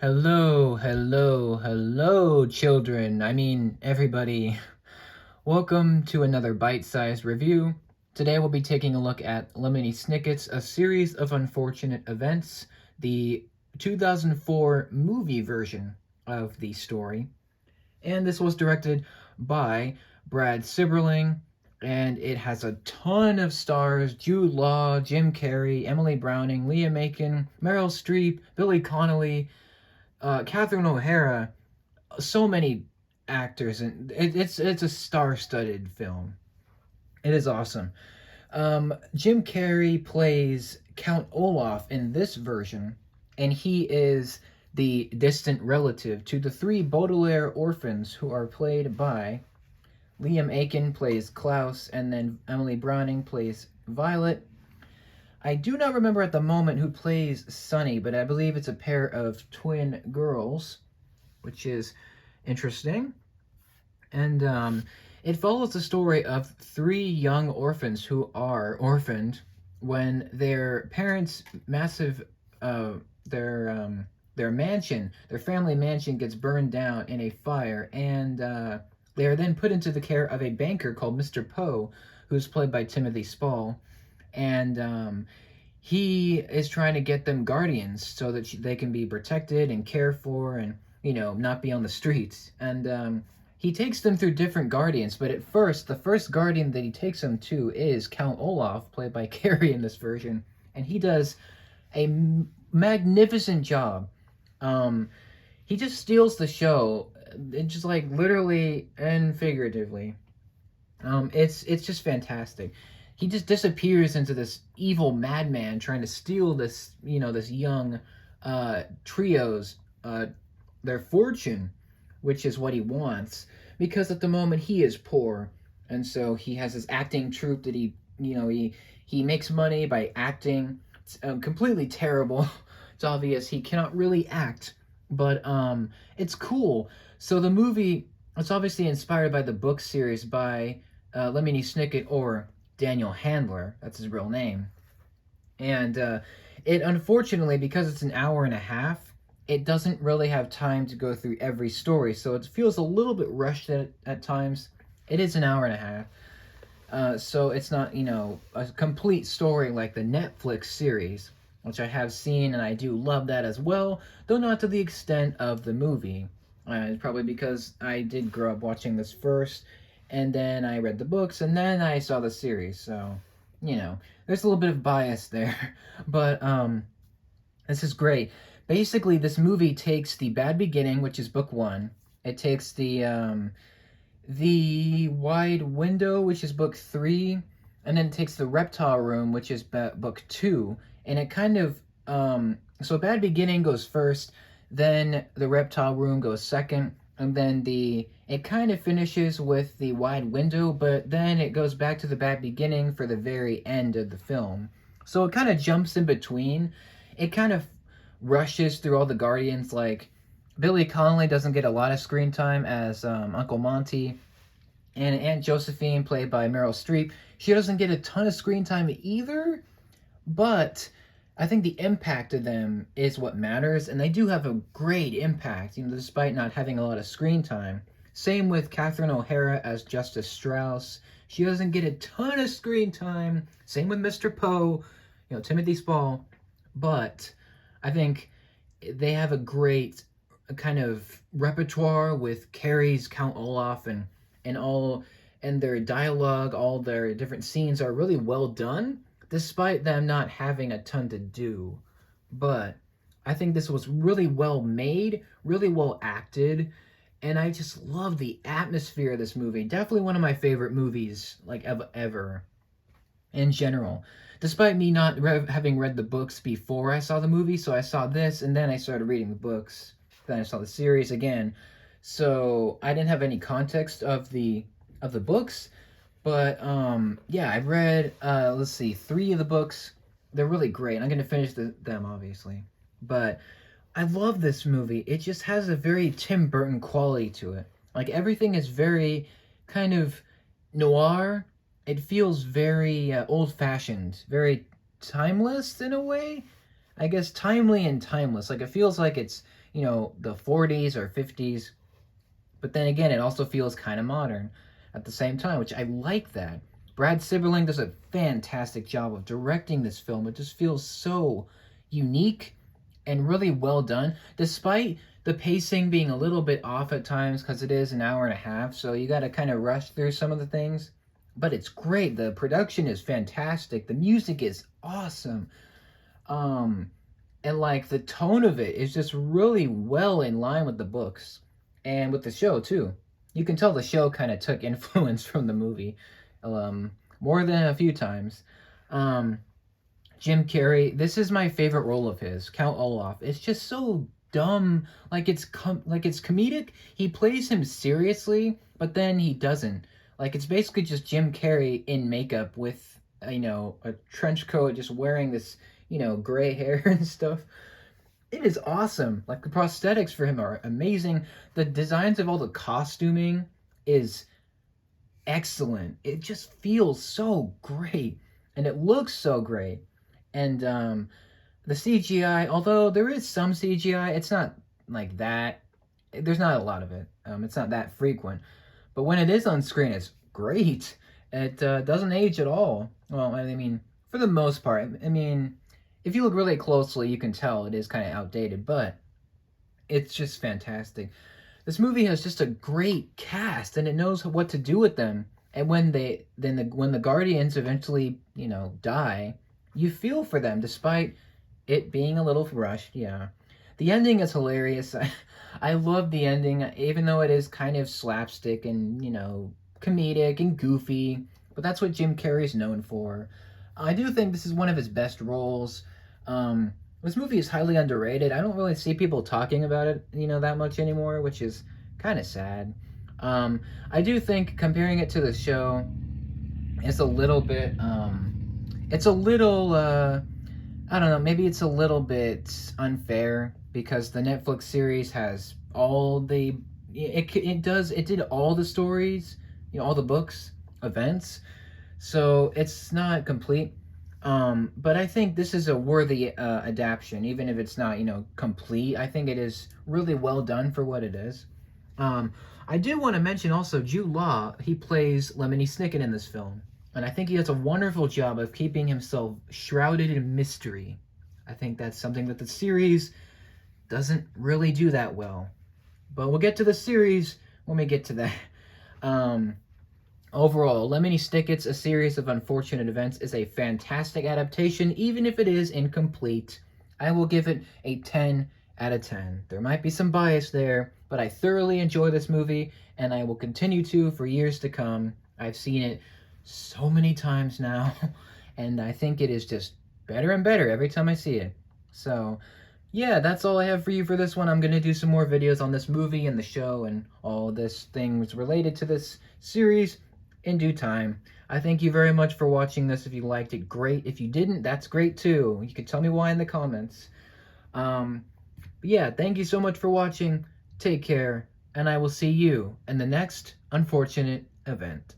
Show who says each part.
Speaker 1: Hello, hello, hello, children. I mean, everybody. Welcome to another bite-sized review. Today we'll be taking a look at Lemony Snicket's A Series of Unfortunate Events, the 2004 movie version of the story. And this was directed by Brad Sibberling, and it has a ton of stars: Jude Law, Jim Carrey, Emily Browning, Leah Macon, Meryl Streep, Billy Connolly, Catherine O'Hara, so many actors, and it's a star-studded film. It is awesome. Jim Carrey plays Count Olaf in this version, and he is the distant relative to the three Baudelaire orphans who are played by Liam Aiken plays Klaus, and then Emily Browning plays Violet. I do not remember at the moment who plays Sunny, but I believe it's a pair of twin girls, which is interesting. And it follows the story of three young orphans who are orphaned when their parents' massive their mansion, their family mansion, gets burned down in a fire, and they are then put into the care of a banker called Mr. Poe, who's played by Timothy Spall, and he is trying to get them guardians so that they can be protected and cared for, and not be on the streets. And he takes them through different guardians, but at first, the first guardian that he takes them to is Count Olaf, played by Carrey in this version, and he does a magnificent job. He just steals the show, just like literally and figuratively. It's just fantastic. He just disappears into this evil madman trying to steal this young trio's their fortune, which is what he wants, because at the moment he is poor, and so he has his acting troupe that he makes money by acting. It's completely terrible. It's obvious he cannot really act, but it's cool. So the movie, it's obviously inspired by the book series by Lemony Snicket, or Daniel Handler, that's his real name. And it, unfortunately, because it's an hour and a half, it doesn't really have time to go through every story, so it feels a little bit rushed at times. It is an hour and a half, so it's not, a complete story like the Netflix series, which I have seen, and I do love that as well, though not to the extent of the movie. It's probably because I did grow up watching this first, and then I read the books, and then I saw the series, so, there's a little bit of bias there. But this is great. Basically, this movie takes the Bad Beginning, which is book one. It takes the Wide Window, which is book three, and then it takes the Reptile Room, which is book two, and it kind of so Bad Beginning goes first, then the Reptile Room goes second, and then it kind of finishes with the Wide Window, but then it goes back to the Bad Beginning for the very end of the film. So it kind of jumps in between. It kind of rushes through all the Guardians. Like, Billy Connolly doesn't get a lot of screen time as Uncle Monty, and Aunt Josephine, played by Meryl Streep, she doesn't get a ton of screen time either, but I think the impact of them is what matters, and they do have a great impact, despite not having a lot of screen time. Same with Catherine O'Hara as Justice Strauss. She doesn't get a ton of screen time. Same with Mr. Poe, Timothy Spall. But I think they have a great kind of repertoire with Carrey's Count Olaf, and their dialogue, all their different scenes are really well done, despite them not having a ton to do. But I think this was really well made, really well acted, and I just love the atmosphere of this movie. Definitely one of my favorite movies, like, ever in general. Despite me not having read the books before I saw the movie, so I saw this, and then I started reading the books. Then I saw the series again. So I didn't have any context of the books. But yeah, I've read let's see, 3 of the books. They're really great. I'm gonna finish them, obviously. But I love this movie. It just has a very Tim Burton quality to it. Like, everything is very kind of noir. It feels very old-fashioned, very timeless in a way. I guess timely and timeless. Like, it feels like it's the 40s or 50s. But then again, it also feels kind of modern at the same time, which I like that. Brad Sibberling does a fantastic job of directing this film. It just feels so unique and really well done, despite the pacing being a little bit off at times because it is an hour and a half, so you got to kind of rush through some of the things. But it's great. The production is fantastic. The music is awesome. And like the tone of it is just really well in line with the books and with the show too. You can tell the show kind of took influence from the movie, more than a few times. Um, Jim Carrey, this is my favorite role of his, Count Olaf. It's just so dumb, like it's comedic. He plays him seriously, but then he doesn't. Like it's basically just Jim Carrey in makeup with a trench coat, just wearing this gray hair and stuff. It is awesome. Like the prosthetics for him are amazing. The designs of all the costuming is excellent. It just feels so great, and it looks so great. And the CGI, although there is some CGI, it's not like that. There's not a lot of it. It's not that frequent. But when it is on screen, it's great. It doesn't age at all. Well, I mean, for the most part. I mean, if you look really closely, you can tell it is kind of outdated, but it's just fantastic. This movie has just a great cast, and it knows what to do with them. And when the Guardians eventually, die, you feel for them, despite it being a little rushed. Yeah, the ending is hilarious. I love the ending, even though it is kind of slapstick and comedic and goofy. But that's what Jim Carrey's known for. I do think this is one of his best roles. This movie is highly underrated. I don't really see people talking about it, that much anymore, which is kind of sad. I do think comparing it to the show, it's a little bit, I don't know, maybe it's a little bit unfair because the Netflix series has it did all the stories, all the books, events, so it's not complete. But I think this is a worthy adaptation, even if it's not, complete. I think it is really well done for what it is. I do want to mention also Jude Law. He plays Lemony Snicket in this film, and I think he does a wonderful job of keeping himself shrouded in mystery. I think that's something that the series doesn't really do that well. But we'll get to the series when we get to that. Overall, Lemony Snicket's A Series of Unfortunate Events is a fantastic adaptation, even if it is incomplete. I will give it a 10 out of 10. There might be some bias there, but I thoroughly enjoy this movie, and I will continue to for years to come. I've seen it so many times now, and I think it is just better and better every time I see it. So, yeah, that's all I have for you for this one. I'm going to do some more videos on this movie and the show and all this things related to this series in due time. I thank you very much for watching this. If you liked it, great. If you didn't, that's great too. You can tell me why in the comments. But yeah, thank you so much for watching. Take care, and I will see you in the next unfortunate event.